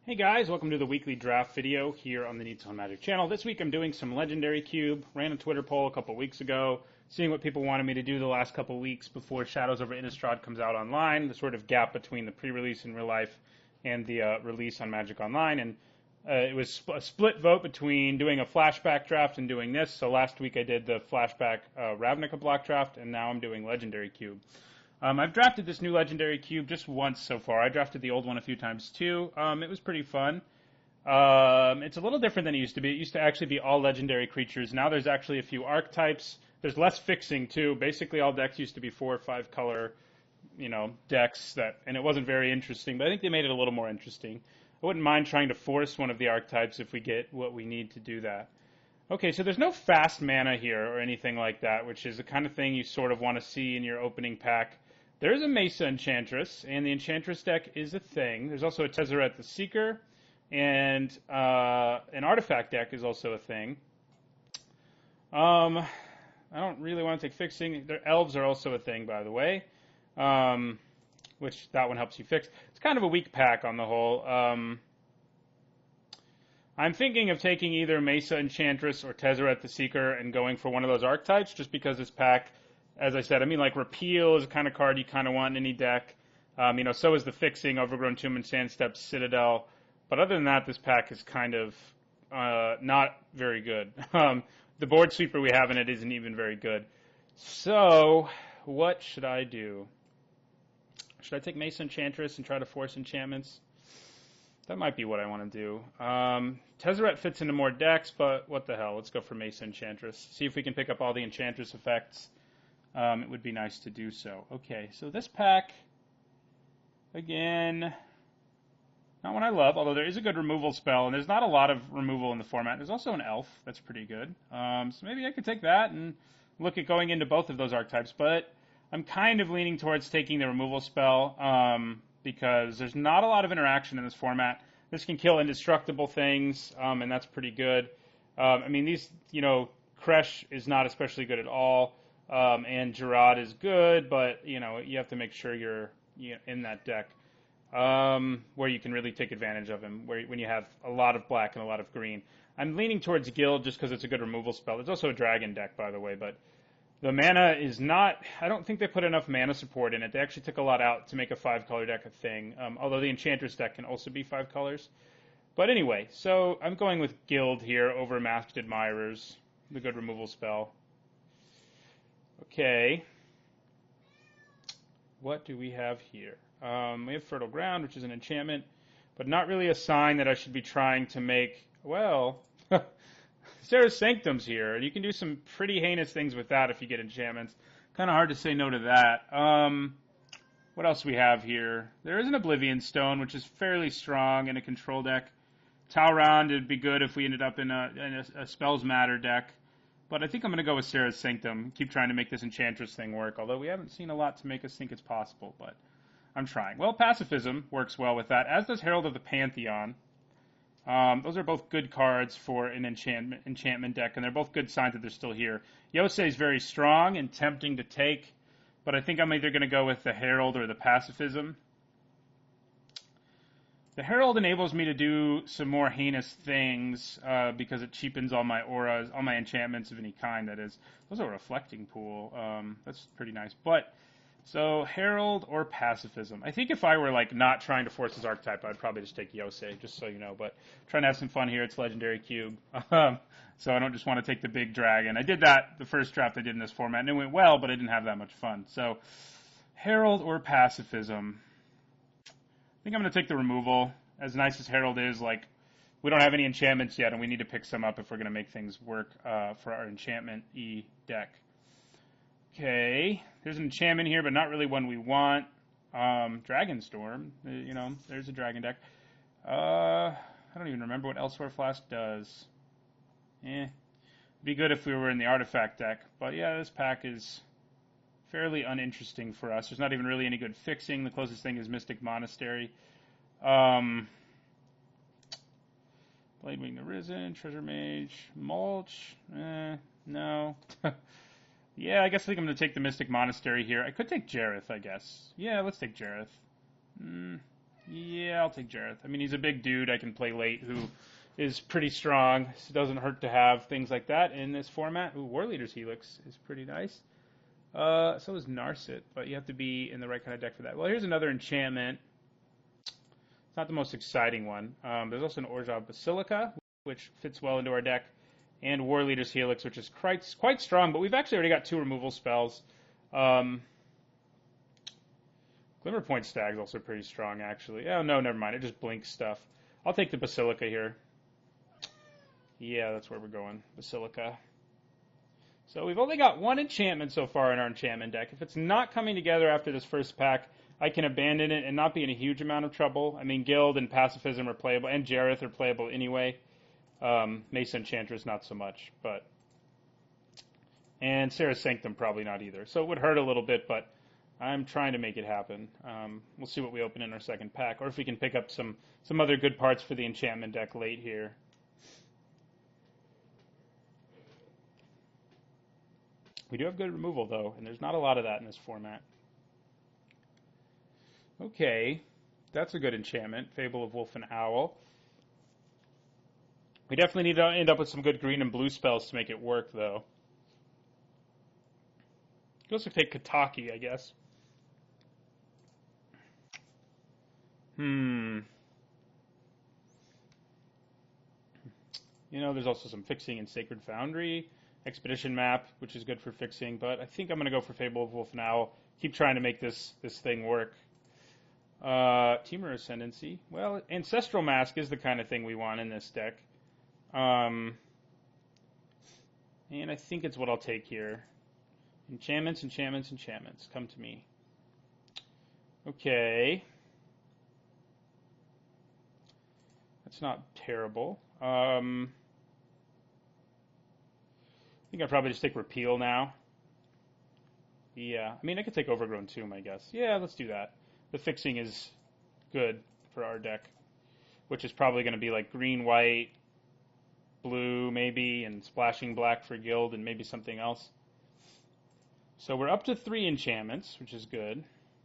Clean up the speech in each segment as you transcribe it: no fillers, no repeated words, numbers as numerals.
Hey guys, welcome to the weekly draft video here on the Needs on Magic channel. This week I'm doing some Legendary Cube. Ran a Twitter poll a couple weeks ago, seeing what people wanted me to do the last couple weeks before Shadows over Innistrad comes out online, the sort of gap between the pre-release in real life and the release on Magic Online. And it was a split vote between doing a flashback draft and doing this. So last week I did the flashback Ravnica block draft, and now I'm doing Legendary Cube. I've drafted this new Legendary Cube just once so far. I drafted the old one a few times too. It was pretty fun. It's a little different than it used to be. It used to actually be all legendary creatures. Now there's actually a few archetypes. There's less fixing too. Basically all decks used to be 4 or 5 color, decks and it wasn't very interesting, but I think they made it a little more interesting. I wouldn't mind trying to force one of the archetypes if we get what we need to do that. Okay, so there's no fast mana here or anything like that, which is the kind of thing you sort of want to see in your opening pack. There is a Mesa Enchantress, and the Enchantress deck is a thing. There's also a Tezzeret the Seeker, and an Artifact deck is also a thing. I don't really want to take fixing. Their Elves are also a thing, by the way, which that one helps you fix. It's kind of a weak pack on the whole. I'm thinking of taking either Mesa Enchantress or Tezzeret the Seeker and going for one of those archetypes, just because this pack, as I said, like Repeal is a kind of card you kind of want in any deck. So is the Fixing, Overgrown Tomb, and Sandstep Citadel. But other than that, this pack is kind of not very good. The board sweeper we have in it isn't even very good. So, what should I do? Should I take Mesa Enchantress and try to force enchantments? That might be what I want to do. Tezzeret fits into more decks, but what the hell? Let's go for Mesa Enchantress. See if we can pick up all the Enchantress effects. It would be nice to do so. Okay, so this pack, again, not one I love, although there is a good removal spell, and there's not a lot of removal in the format. There's also an Elf that's pretty good. So maybe I could take that and look at going into both of those archetypes, but I'm kind of leaning towards taking the removal spell because there's not a lot of interaction in this format. This can kill indestructible things, and that's pretty good. Kresh is not especially good at all. And Gerard is good, but you have to make sure you're in that deck where you can really take advantage of him. When you have a lot of black and a lot of green, I'm leaning towards Guild just because it's a good removal spell. There's also a Dragon deck, by the way, but the mana is not. I don't think they put enough mana support in it. They actually took a lot out to make a 5-color deck a thing. Although the Enchantress deck can also be 5 colors. But anyway, so I'm going with Guild here over Masked Admirers, the good removal spell. Okay, what do we have here? We have Fertile Ground, which is an enchantment, but not really a sign that I should be trying to make, well, Serra's Sanctum's here, and you can do some pretty heinous things with that if you get enchantments. Kind of hard to say no to that. What else do we have here? There is an Oblivion Stone, which is fairly strong in a control deck. Talrand would be good if we ended up in a Spells Matter deck. But I think I'm going to go with Serra's Sanctum. Keep trying to make this Enchantress thing work, although we haven't seen a lot to make us think it's possible, but I'm trying. Well, Pacifism works well with that, as does Herald of the Pantheon. Those are both good cards for an enchantment deck, and they're both good signs that they're still here. Yosei is very strong and tempting to take, but I think I'm either going to go with the Herald or the Pacifism. The Herald enables me to do some more heinous things because it cheapens all my auras, all my enchantments of any kind, that is. Those are a Reflecting Pool. That's pretty nice. But, so Herald or Pacifism. I think if I were not trying to force this archetype, I'd probably just take Yosei, just so you know. But trying to have some fun here. It's Legendary Cube. So I don't just want to take the big dragon. I did that the first draft I did in this format, and it went well, but I didn't have that much fun. So Herald or Pacifism. I think I'm going to take the removal. As nice as Herald is, we don't have any enchantments yet, and we need to pick some up if we're going to make things work for our enchantment-y deck. Okay, there's an enchantment here, but not really one we want. Dragonstorm, there's a dragon deck. I don't even remember what Elsewhere Flask does. It'd be good if we were in the Artifact deck, but yeah, this pack is fairly uninteresting for us. There's not even really any good fixing. The closest thing is Mystic Monastery. Bladewing the Risen, Treasure Mage, Mulch, no. Yeah, I guess I think I'm going to take the Mystic Monastery here. I could take Jareth, I guess. Yeah, let's take Jareth. Yeah, I'll take Jareth. I mean, he's a big dude I can play late who is pretty strong. So it doesn't hurt to have things like that in this format. Ooh, War Leader's Helix is pretty nice. So is Narset, but you have to be in the right kind of deck for that. Well, here's another enchantment. It's not the most exciting one. There's also an Orzhov Basilica, which fits well into our deck, and War Leader's Helix, which is quite strong, but we've actually already got 2 removal spells. Glimmerpoint Stag's also pretty strong, actually. Oh, no, never mind. It just blinks stuff. I'll take the Basilica here. Yeah, that's where we're going. Basilica. So we've only got 1 enchantment so far in our enchantment deck. If it's not coming together after this first pack, I can abandon it and not be in a huge amount of trouble. I mean, Guild and Pacifism are playable, and Jareth are playable anyway. Mesa Enchantress, not so much. And Serra's Sanctum, probably not either. So it would hurt a little bit, but I'm trying to make it happen. We'll see what we open in our second pack, or if we can pick up some other good parts for the enchantment deck late here. We do have good removal, though, and there's not a lot of that in this format. Okay, that's a good enchantment, Fable of Wolf and Owl. We definitely need to end up with some good green and blue spells to make it work, though. You can also take Kataki, I guess. You know, there's also some fixing in Sacred Foundry, Expedition Map, which is good for fixing, but I think I'm going to go for Fable of Wolf and Owl. Keep trying to make this thing work. Temur Ascendancy. Well, Ancestral Mask is the kind of thing we want in this deck. And I think it's what I'll take here. Enchantments, enchantments, enchantments. Come to me. Okay. That's not terrible. I think I'd probably just take Repeal now. Yeah, I mean, I could take Overgrown Tomb, I guess. Yeah, let's do that. The fixing is good for our deck, which is probably going to be like green, white, blue, maybe, and splashing black for Guild, and maybe something else. So we're up to 3 enchantments, which is good.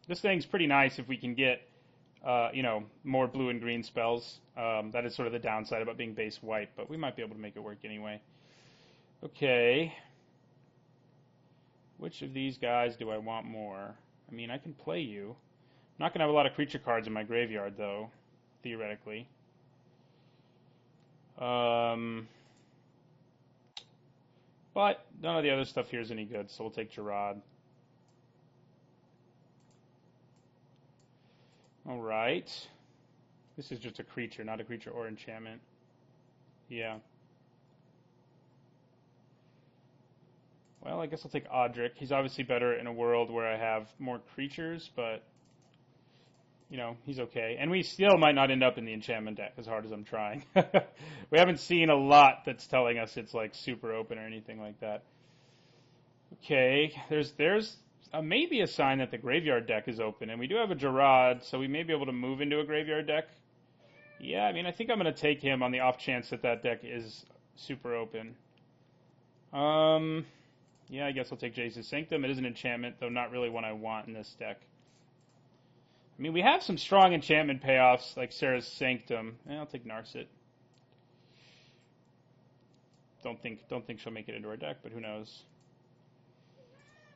This thing's pretty nice if we can get, more blue and green spells. That is sort of the downside about being base white, but we might be able to make it work anyway. Okay. Which of these guys do I want more? I mean, I can play you. I'm not going to have a lot of creature cards in my graveyard, though, theoretically. But none of the other stuff here is any good, so we'll take Gerard. All right. This is just a creature, not a creature or enchantment. Yeah. Well, I guess I'll take Odric. He's obviously better in a world where I have more creatures, but, he's okay. And we still might not end up in the enchantment deck, as hard as I'm trying. We haven't seen a lot that's telling us it's, like, super open or anything like that. Okay, there's maybe a sign that the graveyard deck is open, and we do have a Gerard, so we may be able to move into a graveyard deck. Yeah, I mean, I think I'm going to take him on the off chance that deck is super open. Yeah, I guess I'll take Jace's Sanctum. It is an enchantment, though not really one I want in this deck. I mean, we have some strong enchantment payoffs, like Serra's Sanctum. I'll take Narset. Don't think she'll make it into our deck, but who knows.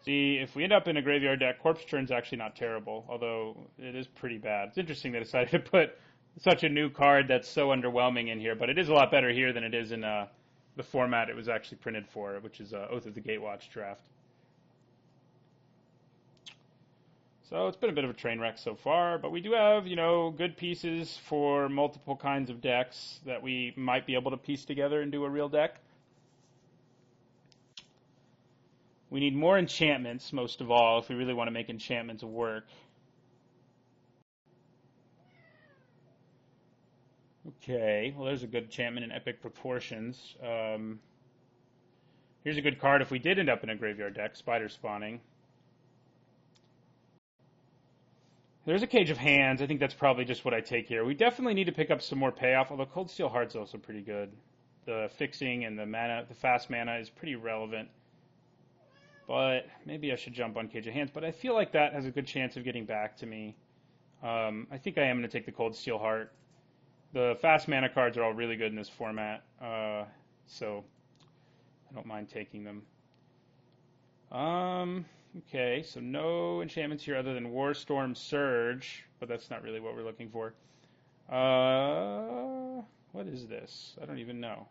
See, if we end up in a graveyard deck, Corpse Churn's actually not terrible, although it is pretty bad. It's interesting they decided to put such a new card that's so underwhelming in here, but it is a lot better here than it is in the format it was actually printed for, which is Oath of the Gatewatch draft. So it's been a bit of a train wreck so far, but we do have, good pieces for multiple kinds of decks that we might be able to piece together and do a real deck. We need more enchantments, most of all, if we really want to make enchantments work. Okay, well, there's a good enchantment in Epic Proportions. Here's a good card if we did end up in a graveyard deck, Spider Spawning. There's a Cage of Hands. I think that's probably just what I take here. We definitely need to pick up some more payoff, although Cold Steel Heart's also pretty good. The fixing and the fast mana is pretty relevant. But maybe I should jump on Cage of Hands. But I feel like that has a good chance of getting back to me. I think I am going to take the Cold Steel Heart. The fast mana cards are all really good in this format, so I don't mind taking them. Okay, so no enchantments here other than Warstorm Surge, but that's not really what we're looking for. What is this? I don't even know.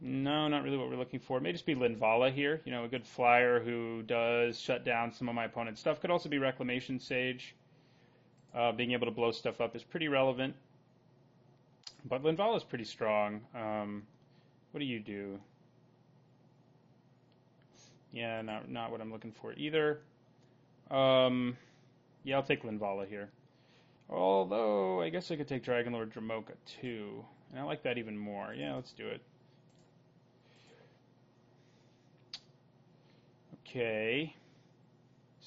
No, not really what we're looking for. It may just be Linvala here, a good flyer who does shut down some of my opponent's stuff. Could also be Reclamation Sage. Being able to blow stuff up is pretty relevant. But Linvala is pretty strong. What do you do? Yeah, not what I'm looking for either. Yeah, I'll take Linvala here. Although, I guess I could take Dragonlord Dromoka too. And I like that even more. Yeah, let's do it. Okay.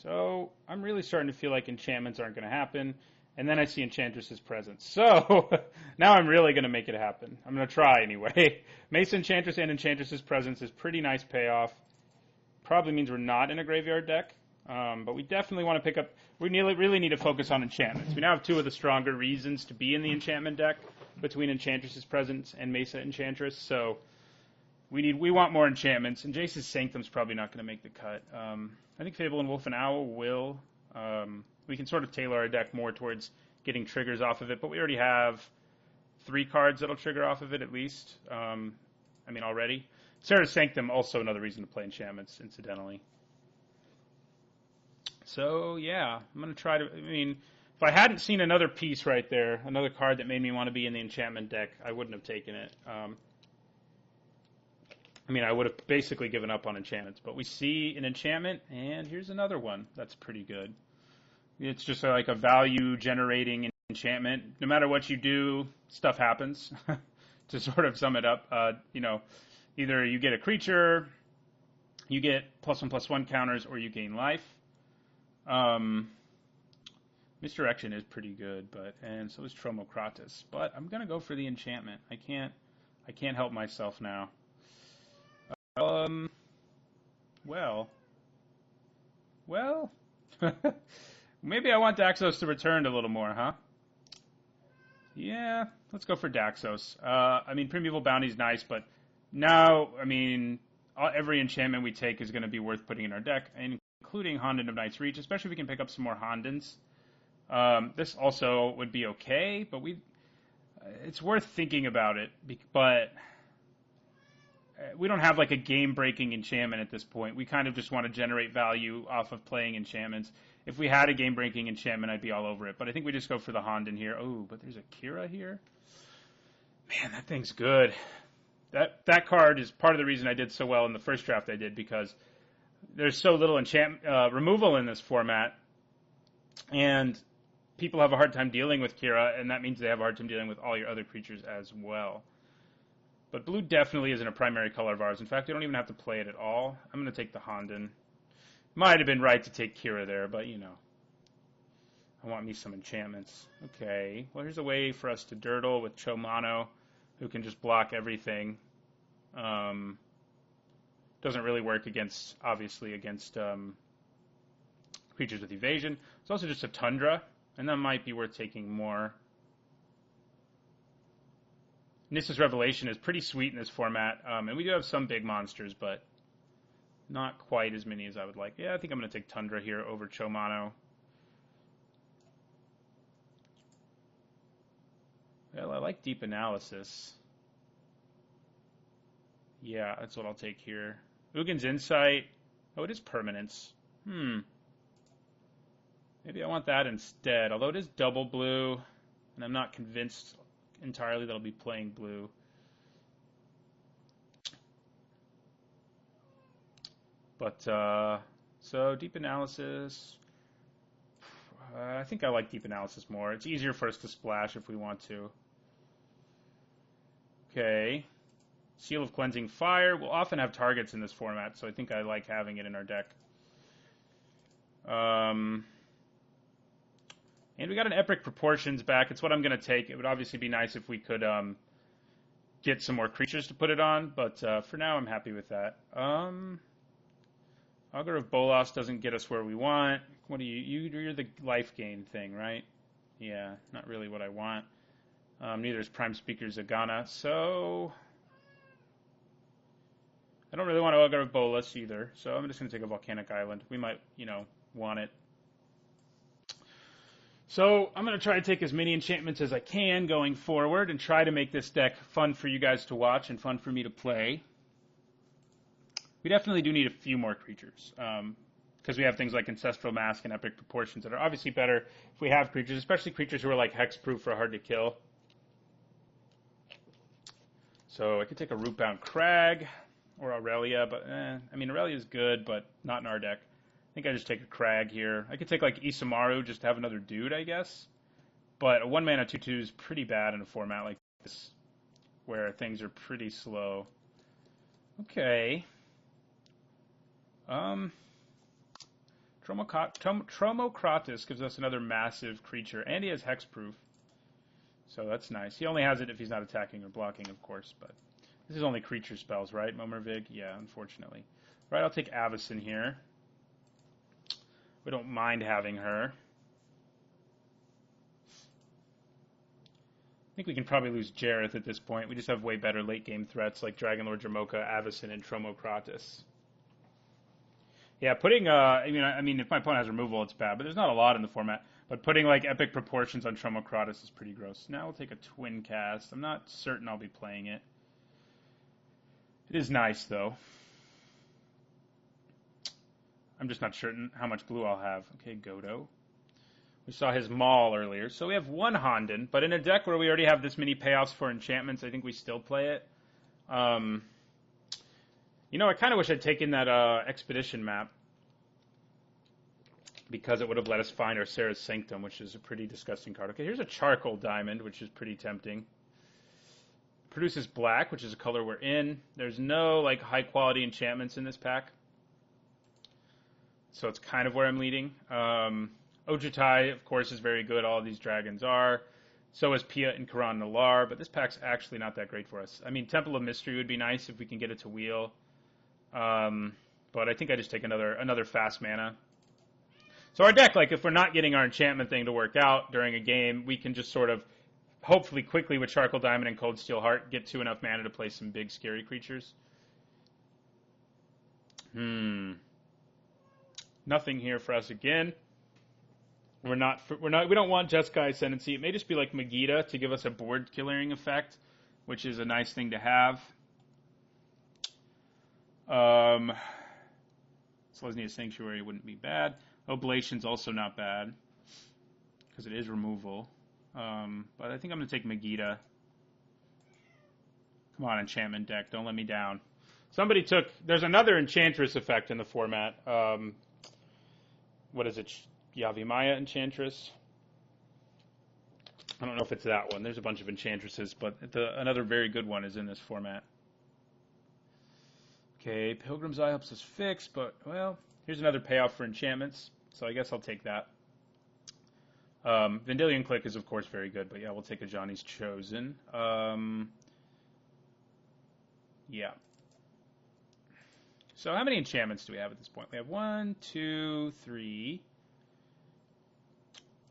So, I'm really starting to feel like enchantments aren't going to happen. And then I see Enchantress's Presence. So, now I'm really going to make it happen. I'm going to try anyway. Mace Enchantress and Enchantress's Presence is pretty nice payoff. Probably means we're not in a graveyard deck. But we definitely want to pick up... We really need to focus on enchantments. We now have two of the stronger reasons to be in the enchantment deck between Enchantress's Presence and Mesa Enchantress. So we want more enchantments. And Jace's Sanctum's probably not going to make the cut. I think Fable and Wolf and Owl will. We can sort of tailor our deck more towards getting triggers off of it. But we already have 3 cards that'll trigger off of it at least. Already. Serra's Sanctum, also another reason to play enchantments, incidentally. So, yeah, I'm going to try to... if I hadn't seen another piece right there, another card that made me want to be in the enchantment deck, I wouldn't have taken it. I would have basically given up on enchantments. But we see an enchantment, and here's another one that's pretty good. It's just like a value-generating enchantment. No matter what you do, stuff happens. To sort of sum it up, either you get a creature, you get +1/+1 counters, or you gain life. Misdirection is pretty good, and so is Tromokratis. But I'm gonna go for the enchantment. I can't help myself now. Well. Maybe I want Daxos to return a little more, huh? Yeah, let's go for Daxos. Primeval Bounty's nice, but now, every enchantment we take is going to be worth putting in our deck, including Honden of Night's Reach, especially if we can pick up some more Hondens. This also would be okay, but it's worth thinking about it, but we don't have like a game-breaking enchantment at this point. We kind of just want to generate value off of playing enchantments. If we had a game-breaking enchantment, I'd be all over it. But I think we just go for the Honden here. Oh, but there's a Kira here. Man, that thing's good. That card is part of the reason I did so well in the first draft I did, because there's so little removal in this format, and people have a hard time dealing with Kira, and that means they have a hard time dealing with all your other creatures as well. But blue definitely isn't a primary color of ours. In fact, I don't even have to play it at all. I'm going to take the Honden. Might have been right to take Kira there, but, I want me some enchantments. Okay, well, here's a way for us to Dirtle with Chomano, who can just block everything. Doesn't really work obviously against creatures with evasion. It's also just a Tundra, and that might be worth taking more. Nissa's Revelation is pretty sweet in this format, and we do have some big monsters, but not quite as many as I would like. Yeah, I think I'm going to take Tundra here over Chomano. Well, I like Deep Analysis. Yeah, that's what I'll take here. Ugin's Insight. Oh, it is Permanence. Maybe I want that instead, although it is double blue, and I'm not convinced entirely that I'll be playing blue. But, so Deep Analysis. I think I like Deep Analysis more. It's easier for us to splash if we want to. Okay. Seal of Cleansing Fire. We'll often have targets in this format, so I think I like having it in our deck. And we got an Epic Proportions back. It's what I'm going to take. It would obviously be nice if we could get some more creatures to put it on, but for now I'm happy with that. Augur of Bolas doesn't get us where we want. What do you're the life gain thing, right? Yeah, not really what I want. Neither is Prime Speaker Zagana, so I don't really want to Ogre Bolas either, so I'm just going to take a Volcanic Island. We might, want it. So I'm going to try to take as many enchantments as I can going forward and try to make this deck fun for you guys to watch and fun for me to play. We definitely do need a few more creatures, because we have things like Ancestral Mask and Epic Proportions that are obviously better if we have creatures, especially creatures who are like hexproof or hard to kill. So I could take a Rootbound Crag or Aurelia, but Aurelia is good, but not in our deck. I think I just take a Crag here. I could take like Isamaru just to have another dude, I guess. But a 1-mana 2/2 is pretty bad in a format like this, where things are pretty slow. Okay. Tromokratis gives us another massive creature, and he has Hexproof. So that's nice. He only has it if he's not attacking or blocking, of course, but this is only creature spells, right, Momervig? Yeah, unfortunately. Right, I'll take Avacyn here. We don't mind having her. I think we can probably lose Jareth at this point. We just have way better late-game threats like Dragonlord Jamoka, Avacyn, and Tromokratis. Yeah, putting, if my opponent has removal, it's bad, but there's not a lot in the format. But putting, like, Epic Proportions on Tromokratis is pretty gross. Now we'll take a Twin Cast. I'm not certain I'll be playing it. It is nice, though. I'm just not certain how much blue I'll have. Okay, Godo. We saw his Maul earlier. So we have one Honden, but in a deck where we already have this many payoffs for enchantments, I think we still play it. I kind of wish I'd taken that Expedition map, because it would have let us find our Sarah's Sanctum, which is a pretty disgusting card. Okay, here's a Charcoal Diamond, which is pretty tempting. Produces black, which is a color we're in. There's no high-quality enchantments in this pack, so it's kind of where I'm leading. Ojutai, of course, is very good. All of these dragons are. So is Pia and Karan Nalaar, but this pack's actually not that great for us. I mean, Temple of Mystery would be nice if we can get it to wheel. But I think I just take another fast mana. So our deck, if we're not getting our enchantment thing to work out during a game, we can just sort of, hopefully quickly with Charcoal Diamond and Cold Steel Heart, get to enough mana to play some big, scary creatures. Nothing here for us again. We don't want Jeskai Ascendancy. It may just be like Megiddo to give us a board clearing effect, which is a nice thing to have. Selesnya Sanctuary wouldn't be bad. Oblation's also not bad, because it is removal. But I think I'm going to take Megiddo. Come on, enchantment deck. Don't let me down. There's another Enchantress effect in the format. What is it? Yavimaya Enchantress? I don't know if it's that one. There's a bunch of Enchantresses, but another very good one is in this format. Okay, Pilgrim's Eye helps us fix, but, well, here's another payoff for enchantments, so I guess I'll take that. Vendilion Clique is, of course, very good, but yeah, we'll take a Johnny's Chosen. Yeah. So how many enchantments do we have at this point? We have 1, 2, 3,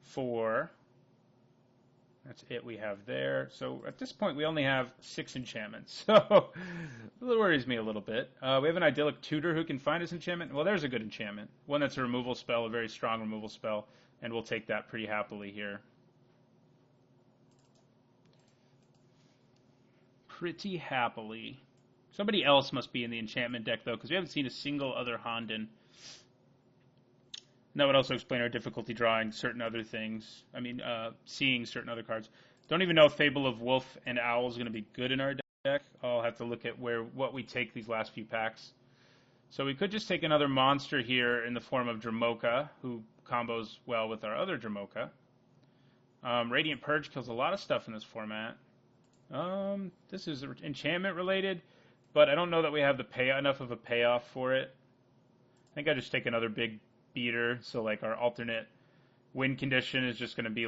4. That's it we have there. So at this point, we only have 6 enchantments. So it worries me a little bit. We have an Idyllic Tutor who can find us enchantment. Well, there's a good enchantment. One that's a removal spell, a very strong removal spell, and we'll take that pretty happily here. Pretty happily. Somebody else must be in the enchantment deck, though, because we haven't seen a single other Honden. And that would also explain our difficulty drawing certain other things. I mean, seeing certain other cards. Don't even know if Fable of Wolf and Owl is going to be good in our deck. I'll have to look at what we take these last few packs. So we could just take another monster here in the form of Dramoka, who combos well with our other Dramoka. Radiant Purge kills a lot of stuff in this format. This is enchantment related, but I don't know that we have enough of a payoff for it. I think I just take another big beater, so our alternate win condition is just going to be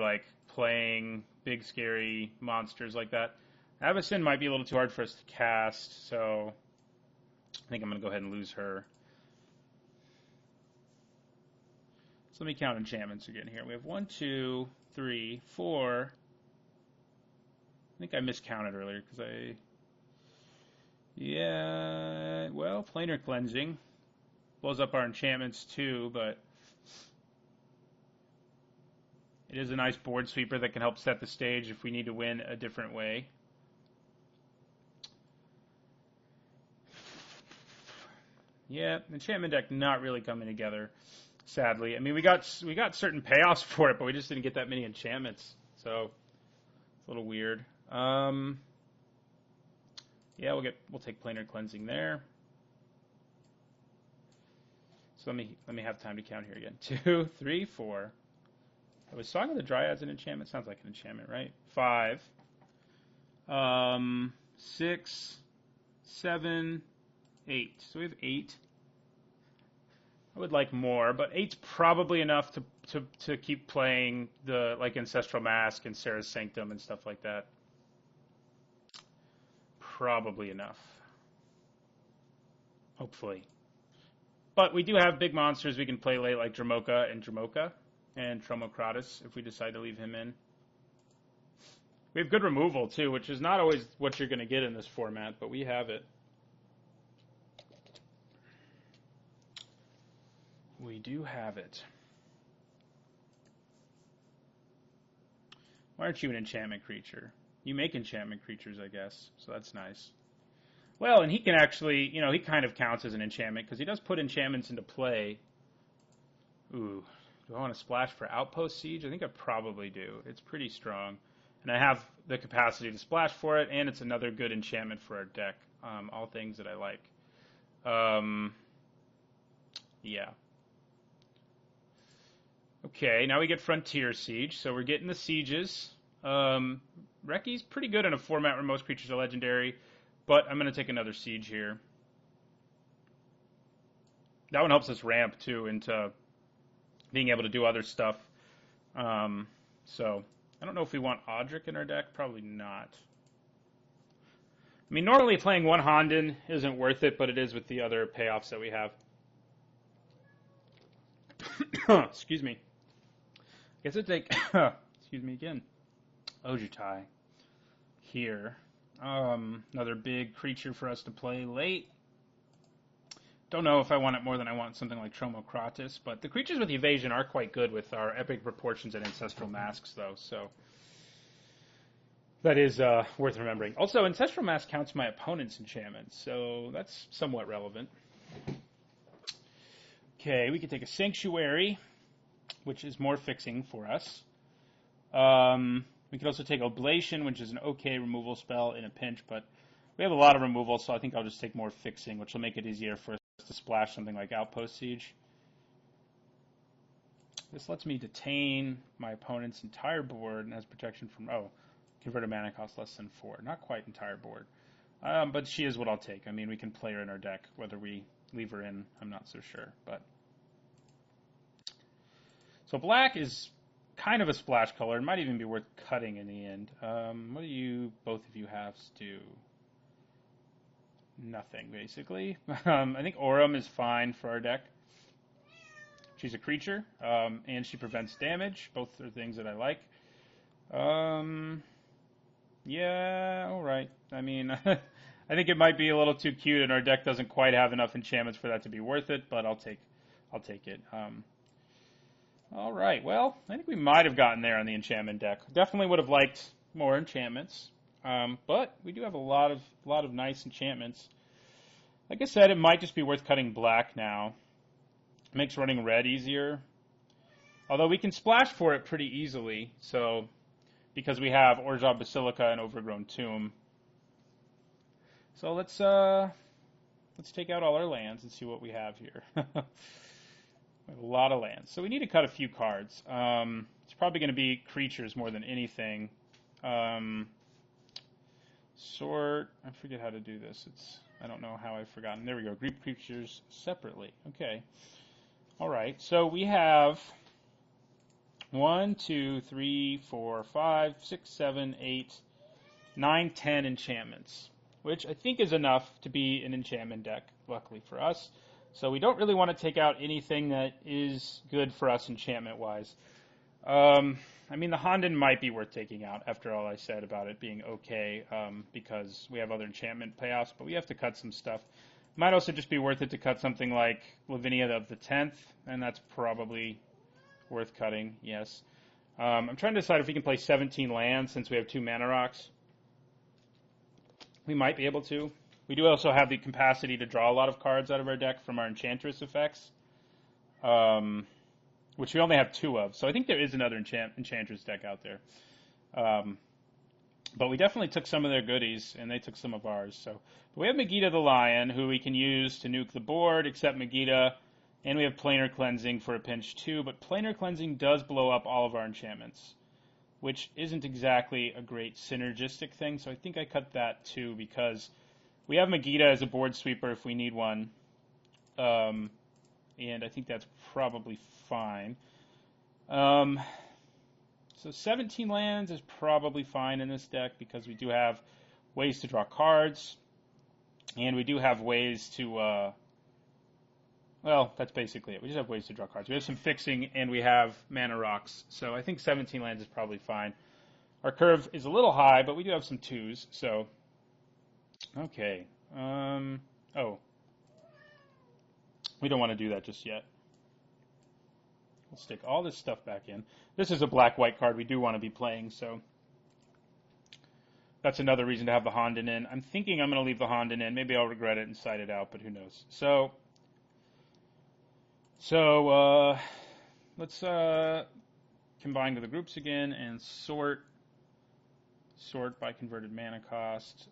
playing big scary monsters like that. Avacyn might be a little too hard for us to cast, so I think I'm going to go ahead and lose her. So let me count enchantments again here. We have 1, 2, 3, 4. I think I miscounted earlier because yeah, well, Planar Cleansing blows up our enchantments too, but it is a nice board sweeper that can help set the stage if we need to win a different way. Yeah, enchantment deck not really coming together, sadly. I mean, we got certain payoffs for it, but we just didn't get that many enchantments, so it's a little weird. Yeah, we'll take Planar Cleansing there. So let me have time to count here again. 2, 3, 4. Was Song of the Dryads an enchantment? Sounds like an enchantment, right? 5. 6, 7, 8. So we have 8. I would like more, but 8's probably enough to keep playing the like Ancestral Mask and Sarah's Sanctum and stuff like that. Probably enough. Hopefully. But we do have big monsters we can play late, like Dromoka and Tromokratis if we decide to leave him in. We have good removal too, which is not always what you're going to get in this format, but we have it. We do have it. Why aren't you an enchantment creature? You make enchantment creatures, I guess, so that's nice. Well, and he can actually, you know, he kind of counts as an enchantment because he does put enchantments into play. Ooh, do I want to splash for Outpost Siege? I think I probably do. It's pretty strong. And I have the capacity to splash for it, and it's another good enchantment for our deck. All things that I like. Yeah. Okay, now we get Frontier Siege, so we're getting the sieges. Reki's pretty good in a format where most creatures are legendary, but I'm going to take another siege here. That one helps us ramp, too, into being able to do other stuff. So, I don't know if we want Audric in our deck. Probably not. I mean, normally playing one Honden isn't worth it, but it is with the other payoffs that we have. Excuse me. I guess I'd take, excuse me again, Ojutai here. Another big creature for us to play late. Don't know if I want it more than I want something like Tromokratis, but the creatures with evasion are quite good with our Epic Proportions and Ancestral Masks, though, so that is worth remembering. Also, Ancestral Mask counts my opponent's enchantments, so that's somewhat relevant. Okay, we can take a Sanctuary, which is more fixing for us. We could also take Oblation, which is an okay removal spell in a pinch, but we have a lot of removal, so I think I'll just take more fixing, which will make it easier for us to splash something like Outpost Siege. This lets me detain my opponent's entire board and has protection from, converted mana cost less than 4. Not quite entire board. But she is what I'll take. I mean, we can play her in our deck. Whether we leave her in, I'm not so sure. But so black is kind of a splash color. It might even be worth cutting in the end. What do you, both of you have, do? Nothing, basically. I think Aurum is fine for our deck. She's a creature, and she prevents damage. Both are things that I like. Yeah, all right. I mean, I think it might be a little too cute, and our deck doesn't quite have enough enchantments for that to be worth it. But I'll take it. All right. Well, I think we might have gotten there on the enchantment deck. Definitely would have liked more enchantments, but we do have a lot of nice enchantments. Like I said, it might just be worth cutting black now. It makes running red easier. Although we can splash for it pretty easily, so because we have Orzhov Basilica and Overgrown Tomb. So let's take out all our lands and see what we have here. We have a lot of lands. So we need to cut a few cards. It's probably going to be creatures more than anything. Sort, I forget how to do this. I don't know how I've forgotten. There we go. Group creatures separately. Okay. All right. So we have 1, 2, 3, 4, 5, 6, 7, 8, 9, 10 enchantments, which I think is enough to be an enchantment deck, luckily for us. So we don't really want to take out anything that is good for us enchantment-wise. I mean, the Honden might be worth taking out after all I said about it being okay, because we have other enchantment payoffs, but we have to cut some stuff. Might also just be worth it to cut something like Lavinia of the 10th, and that's probably worth cutting, yes. I'm trying to decide if we can play 17 lands since we have 2 mana rocks. We might be able to. We do also have the capacity to draw a lot of cards out of our deck from our Enchantress effects, which we only have 2 of. So I think there is another Enchantress deck out there. But we definitely took some of their goodies, and they took some of ours. So but we have Megiddo the Lion, who we can use to nuke the board, except Megiddo, and we have Planar Cleansing for a pinch too. But Planar Cleansing does blow up all of our enchantments, which isn't exactly a great synergistic thing. So I think I cut that too, because we have Megiddo as a board sweeper if we need one, and I think that's probably fine. So 17 lands is probably fine in this deck because we do have ways to draw cards, and we do have ways to, well, that's basically it. We just have ways to draw cards. We have some fixing, and we have mana rocks. So I think 17 lands is probably fine. Our curve is a little high, but we do have some 2s, so okay. Oh. We don't want to do that just yet. We'll stick all this stuff back in. This is a black-white card we do want to be playing, so that's another reason to have the Honden in. I'm thinking I'm going to leave the Honden in. Maybe I'll regret it and side it out, but who knows. So let's combine to the groups again and sort by converted mana cost.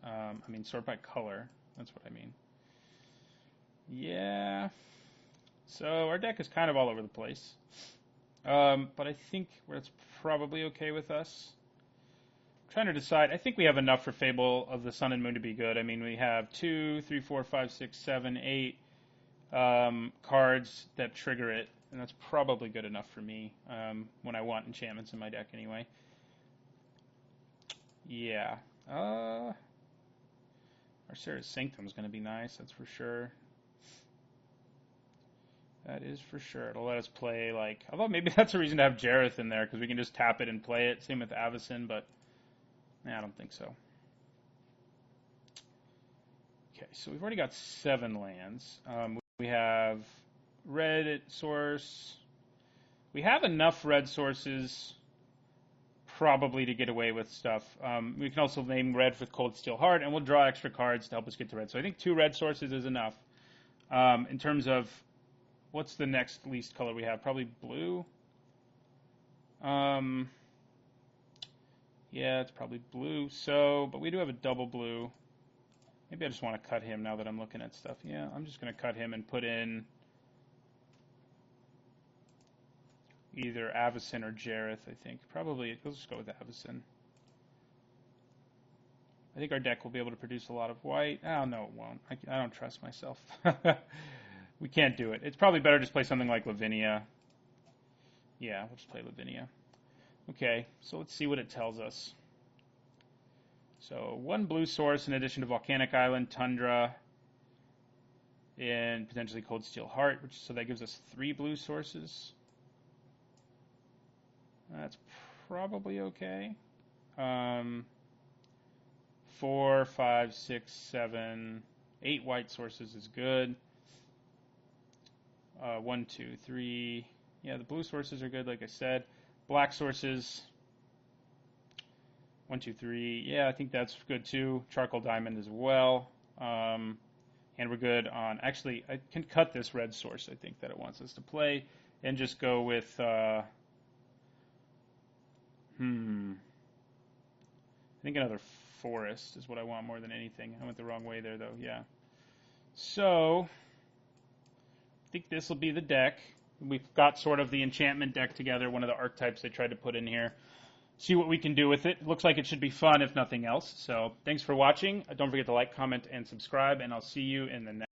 Sort by color. That's what I mean. Yeah. So our deck is kind of all over the place. But I think that's probably okay with us. I'm trying to decide. I think we have enough for Fable of the Sun and Moon to be good. I mean, we have 2, 3, 4, 5, 6, 7, 8 cards that trigger it, and that's probably good enough for me when I want enchantments in my deck anyway. Yeah. Arcera's Sanctum is going to be nice, that's for sure. That is for sure. It'll let us play, like, although maybe that's a reason to have Jareth in there, because we can just tap it and play it. Same with Avacyn, but I don't think so. Okay, so we've already got 7 lands. We have red source. We have enough red sources probably to get away with stuff. We can also name red with Cold Steel Heart, and we'll draw extra cards to help us get to red. So I think 2 red sources is enough. In terms of what's the next least color we have? Probably blue. Yeah, it's probably blue. So, but we do have a double blue. Maybe I just want to cut him now that I'm looking at stuff. Yeah, I'm just going to cut him and put in either Avacyn or Jareth, I think. Probably, let's just go with Avacyn. I think our deck will be able to produce a lot of white. Oh, no, it won't. I don't trust myself. We can't do it. It's probably better to just play something like Lavinia. Yeah, we'll just play Lavinia. Okay, so let's see what it tells us. So 1 blue source in addition to Volcanic Island, Tundra, and potentially Cold Steel Heart, so that gives us 3 blue sources. That's probably okay. 4, 5, 6, 7, 8 white sources is good. 1, 2, 3. Yeah, the blue sources are good, like I said. Black sources. 1, 2, 3. Yeah, I think that's good too. Charcoal Diamond as well. And we're good on. Actually, I can cut this red source, I think, that it wants us to play, and just go with. I think another forest is what I want more than anything. I went the wrong way there, though. Yeah. So I think this will be the deck. We've got sort of the enchantment deck together, one of the archetypes they tried to put in here. See what we can do with it. Looks like it should be fun, if nothing else. So thanks for watching. Don't forget to like, comment, and subscribe, and I'll see you in the next